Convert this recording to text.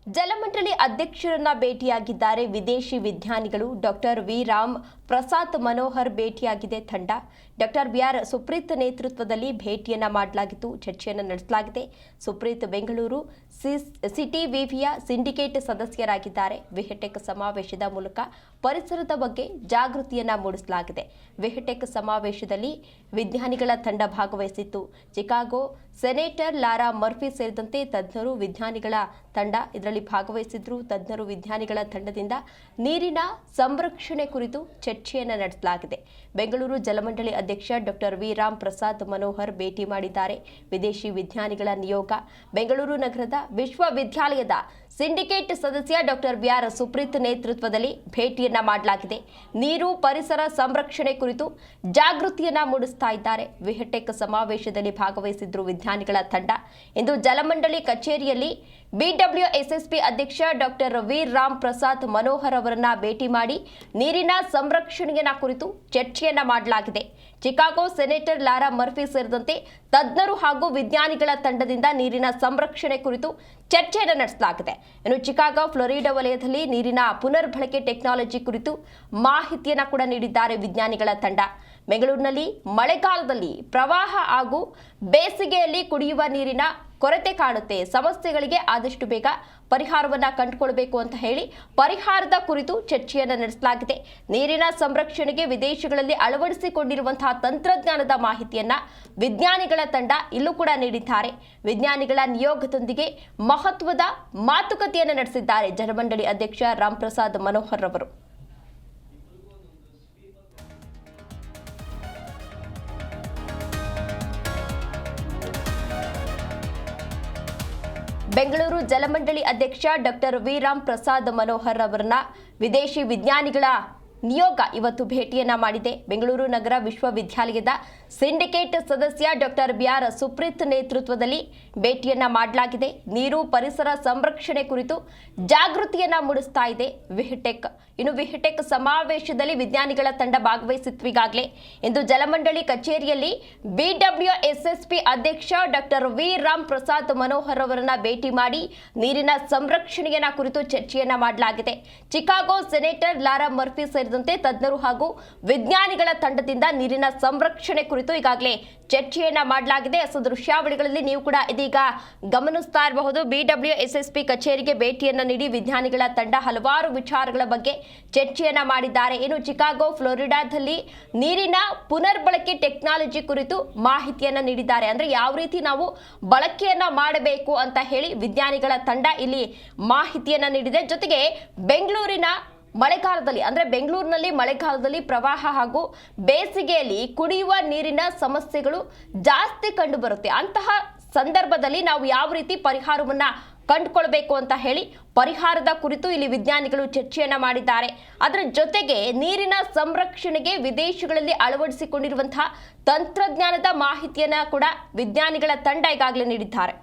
ಜಲಮಂಡಳಿ ಅಧ್ಯಕ್ಷರನ್ನ ಭೇಟಿಯಾಗಿದ್ದಾರೆ ವಿದೇಶಿ ವಿಜ್ಞಾನಿಗಳು. Doctor V Ram Prasad Manohar ಭೇಟಿಯಾಗಿದೆ ತಂಡ. ಡಾಕ್ಟರ್ ಬಿಆರ್ ಸುಪ್ರೀತ್ ನೇತೃತ್ವದಲ್ಲಿ ಭೇಟಿಯನ್ನ ಮಾಡಲಾಗಿತ್ತು, ಚರ್ಚೆಯನ್ನು ನಡೆಸಲಾಗಿದೆ. ಸುಪ್ರೀತ್ ಬೆಂಗಳೂರು ಸಿಟಿ ವಿವಿಯ ಸಿಂಡಿಕೇಟ್ ಸದಸ್ಯರಾಗಿದ್ದಾರೆ. ವಿಹೆಟೆಕ್ ಸಮಾವೇಶದ ಮೂಲಕ ಪರಿಸರದ ಬಗ್ಗೆ ಜಾಗೃತಿಯನ್ನ ಮೂಡಿಸಲಾಗಿದೆ. ವಿಹೆಟೆಕ್ ಸಮಾವೇಶದಲ್ಲಿ ವಿಜ್ಞಾನಿಗಳ ತಂಡ ಭಾಗವಹಿಸಿತ್ತು. ಚಿಕಾಗೋ ಸೆನೇಟರ್ ಲಾರಾ ಮರ್ಫಿ ಸೇರಿದಂತೆ ತಜ್ಞರು ವಿಜ್ಞಾನಿಗಳ ತಂಡ ಇದರಲ್ಲಿ ಭಾಗವಹಿಸಿದ್ರು. ತಜ್ಞರು ವಿಜ್ಞಾನಿಗಳ ತಂಡದಿಂದ ನೀರಿನ ಸಂರಕ್ಷಣೆ ಕುರಿತು ಚರ್ಚೆಯನ್ನು ನಡೆಸಲಾಗಿದೆ. ಬೆಂಗಳೂರು ಜಲಮಂಡಳಿ ಅಧ್ಯಕ್ಷ ಡಾಕ್ಟರ್ ವಿ ರಾಮ್ ಪ್ರಸಾದ್ ಮನೋಹರ್ ಭೇಟಿ ಮಾಡಿದ್ದಾರೆ. ವಿದೇಶಿ ವಿಜ್ಞಾನಿಗಳ ನಿಯೋಗ ಬೆಂಗಳೂರು ನಗರದ ವಿಶ್ವವಿದ್ಯಾಲಯದ ಸಿಂಡಿಕೇಟ್ ಸದಸ್ಯ ಡಾಕ್ಟರ್ ಬಿಆರ್ ಸುಪ್ರೀತ್ ನೇತೃತ್ವದಲ್ಲಿ ಭೇಟಿಯನ್ನ ಮಾಡಲಾಗಿದೆ. ನೀರು ಪರಿಸರ ಸಂರಕ್ಷಣೆ ಕುರಿತು ಜಾಗೃತಿಯನ್ನ ಮೂಡಿಸ್ತಾ ಇದ್ದಾರೆ. ವಿಹೆಟೆಕ್ ಸಮಾವೇಶದಲ್ಲಿ ಭಾಗವಹಿಸಿದ್ರು ವಿಜ್ಞಾನಿಗಳ ತಂಡ. ಇಂದು ಜಲಮಂಡಳಿ ಕಚೇರಿಯಲ್ಲಿ ಬಿಡಬ್ಲ್ಯೂಎಸ್ಎಸ್ಪಿ ಅಧ್ಯಕ್ಷ ಡಾಕ್ಟರ್ ವಿ ರಾಮ್ ಪ್ರಸಾದ್ ಮನೋಹರ್ ಅವರನ್ನ ಭೇಟಿ ಮಾಡಿ ನೀರಿನ ಸಂರಕ್ಷಣೆಯ ಕುರಿತು ಚರ್ಚೆಯನ್ನ ಮಾಡಲಾಗಿದೆ. ಚಿಕಾಗೋ ಸೆನೇಟರ್ ಲಾರಾ ಮರ್ಫಿ ಸೇರಿದಂತೆ ತಜ್ಞರು ಹಾಗೂ ವಿಜ್ಞಾನಿಗಳ ತಂಡದಿಂದ ನೀರಿನ ಸಂರಕ್ಷಣೆ ಕುರಿತು ಚರ್ಚೆಯನ್ನು ನಡೆಸಲಾಗಿದೆ. ಇನ್ನು ಚಿಕಾಗೋ ಫ್ಲೋರಿಡಾ ವಲಯದಲ್ಲಿ ನೀರಿನ ಪುನರ್ ಬಳಕೆ ಟೆಕ್ನಾಲಜಿ ಕುರಿತು ಮಾಹಿತಿಯನ್ನು ಕೂಡ ನೀಡಿದ್ದಾರೆ ವಿಜ್ಞಾನಿಗಳ ತಂಡ. ಬೆಂಗಳೂರಿನಲ್ಲಿ ಮಳೆಗಾಲದಲ್ಲಿ ಪ್ರವಾಹ ಹಾಗೂ ಬೇಸಿಗೆಯಲ್ಲಿ ಕುಡಿಯುವ ನೀರಿನ ಕೊರತೆ ಕಾಣುತ್ತೆ. ಸಮಸ್ಯೆಗಳಿಗೆ ಆದಷ್ಟು ಬೇಗ ಪರಿಹಾರವನ್ನ ಕಂಡುಕೊಳ್ಳಬೇಕು ಅಂತ ಹೇಳಿ ಪರಿಹಾರದ ಕುರಿತು ಚರ್ಚೆಯನ್ನು ನಡೆಸಲಾಗಿದೆ. ನೀರಿನ ಸಂರಕ್ಷಣೆಗೆ ವಿದೇಶಗಳಲ್ಲಿ ಅಳವಡಿಸಿಕೊಂಡಿರುವಂತಹ ತಂತ್ರಜ್ಞಾನದ ಮಾಹಿತಿಯನ್ನ ವಿಜ್ಞಾನಿಗಳ ತಂಡ ಇಲ್ಲೂ ಕೂಡ ನೀಡಿದ್ದಾರೆ. ವಿಜ್ಞಾನಿಗಳ ನಿಯೋಗದೊಂದಿಗೆ ಮಹತ್ವದ ಮಾತುಕತೆಯನ್ನು ನಡೆಸಿದ್ದಾರೆ ಜಲಮಂಡಳಿ ಅಧ್ಯಕ್ಷ ರಾಮ್ ಪ್ರಸಾದ್ ಮನೋಹರ್ ಅವರು. ಬೆಂಗಳೂರು ಜಲಮಂಡಳಿ ಅಧ್ಯಕ್ಷ ಡಾಕ್ಟರ್ ವಿ ರಾಮ್ ಪ್ರಸಾದ್ ಮನೋಹರ್ ಅವರನ್ನ ವಿದೇಶಿ ವಿಜ್ಞಾನಿಗಳ ನಿಯೋಗ ಇವತ್ತು ಭೇಟಿಯನ್ನ ಮಾಡಿದೆ. ಬೆಂಗಳೂರು ನಗರ ವಿಶ್ವವಿದ್ಯಾಲಯದ ಸಿಂಡಿಕೇಟ್ ಸದಸ್ಯ ಡಾಕ್ಟರ್ ಬಿಆರ್ ಸುಪ್ರೀತ್ ನೇತೃತ್ವದಲ್ಲಿ ಭೇಟಿಯನ್ನ ಮಾಡಲಾಗಿದೆ. ನೀರು ಪರಿಸರ ಸಂರಕ್ಷಣೆ ಕುರಿತು ಜಾಗೃತಿಯನ್ನ ಮೂಡಿಸ್ತಾ ಇದೆ ವಿಹೆಟೆಕ್. ಇನ್ನು ವಿಹೆಟೆಕ್ ಸಮಾವೇಶದಲ್ಲಿ ವಿಜ್ಞಾನಿಗಳ ತಂಡ ಭಾಗವಹಿಸಿತ್ತು. ಈಗಾಗಲೇ ಇಂದು ಜಲಮಂಡಳಿ ಕಚೇರಿಯಲ್ಲಿ ಬಿಡಬ್ಲ್ಯೂಎಸ್ಎಸ್ಪಿ ಅಧ್ಯಕ್ಷ ಡಾಕ್ಟರ್ ವಿ ರಾಮ್ ಪ್ರಸಾದ್ ಮನೋಹರ್ ಅವರನ್ನ ಭೇಟಿ ಮಾಡಿ ನೀರಿನ ಸಂರಕ್ಷಣೆಯ ಕುರಿತು ಚರ್ಚೆಯನ್ನ ಮಾಡಲಾಗಿದೆ. ಚಿಕಾಗೋ ಸೆನೇಟರ್ ಲಾರಾ ಮರ್ಫಿ ಸೇರಿದಂತೆ ತಜ್ಞರು ಹಾಗೂ ವಿಜ್ಞಾನಿಗಳ ತಂಡದಿಂದ ನೀರಿನ ಸಂರಕ್ಷಣೆ ಕುರಿತು ಈಗಾಗಲೇ ಚರ್ಚೆಯನ್ನ ಮಾಡಲಾಗಿದೆ. ದೃಶ್ಯಾವಳಿಗಳಲ್ಲಿ ನೀವು ಕೂಡ ಇದೀಗ ಗಮನಿಸ್ತಾ ಇರಬಹುದು. ಬಿಡಬ್ಲ್ಯೂಎಸ್ಎಸ್ಪಿ ಕಚೇರಿಗೆ ಭೇಟಿಯನ್ನ ನೀಡಿ ವಿಜ್ಞಾನಿಗಳ ತಂಡ ಹಲವಾರು ವಿಚಾರಗಳ ಬಗ್ಗೆ ಚರ್ಚೆಯನ್ನ ಮಾಡಿದ್ದಾರೆ. ಇನ್ನು ಚಿಕಾಗೋ ಫ್ಲೋರಿಡಾದಲ್ಲಿ ನೀರಿನ ಪುನರ್ಬಳಕೆ ಟೆಕ್ನಾಲಜಿ ಕುರಿತು ಮಾಹಿತಿಯನ್ನ ನೀಡಿದ್ದಾರೆ. ಅಂದ್ರೆ ಯಾವ ರೀತಿ ನಾವು ಬಳಕೆಯನ್ನ ಮಾಡಬೇಕು ಅಂತ ಹೇಳಿ ವಿಜ್ಞಾನಿಗಳ ತಂಡ ಇಲ್ಲಿ ಮಾಹಿತಿಯನ್ನ ನೀಡಿದೆ. ಜೊತೆಗೆ ಬೆಂಗಳೂರಿನ ಮಳೆಗಾಲದಲ್ಲಿ ಅಂದ್ರೆ ಬೆಂಗಳೂರಿನಲ್ಲಿ ಮಳೆಗಾಲದಲ್ಲಿ ಪ್ರವಾಹ ಹಾಗೂ ಬೇಸಿಗೆಯಲ್ಲಿ ಕುಡಿಯುವ ನೀರಿನ ಸಮಸ್ಯೆಗಳು ಜಾಸ್ತಿ ಕಂಡು ಬರುತ್ತೆ. ಅಂತಹ ಸಂದರ್ಭದಲ್ಲಿ ನಾವು ಯಾವ ರೀತಿ ಪರಿಹಾರವನ್ನ ಕಂಡುಕೊಳ್ಬೇಕು ಅಂತ ಹೇಳಿ ಪರಿಹಾರದ ಕುರಿತು ಇಲ್ಲಿ ವಿಜ್ಞಾನಿಗಳು ಚರ್ಚೆಯನ್ನ ಮಾಡಿದ್ದಾರೆ. ಅದರ ಜೊತೆಗೆ ನೀರಿನ ಸಂರಕ್ಷಣೆಗೆ ವಿದೇಶಗಳಲ್ಲಿ ಅಳವಡಿಸಿಕೊಂಡಿರುವಂತಹ ತಂತ್ರಜ್ಞಾನದ ಮಾಹಿತಿಯನ್ನ ಕೂಡ ವಿಜ್ಞಾನಿಗಳ ತಂಡ ಈಗಾಗಲೇ ನೀಡಿದ್ದಾರೆ.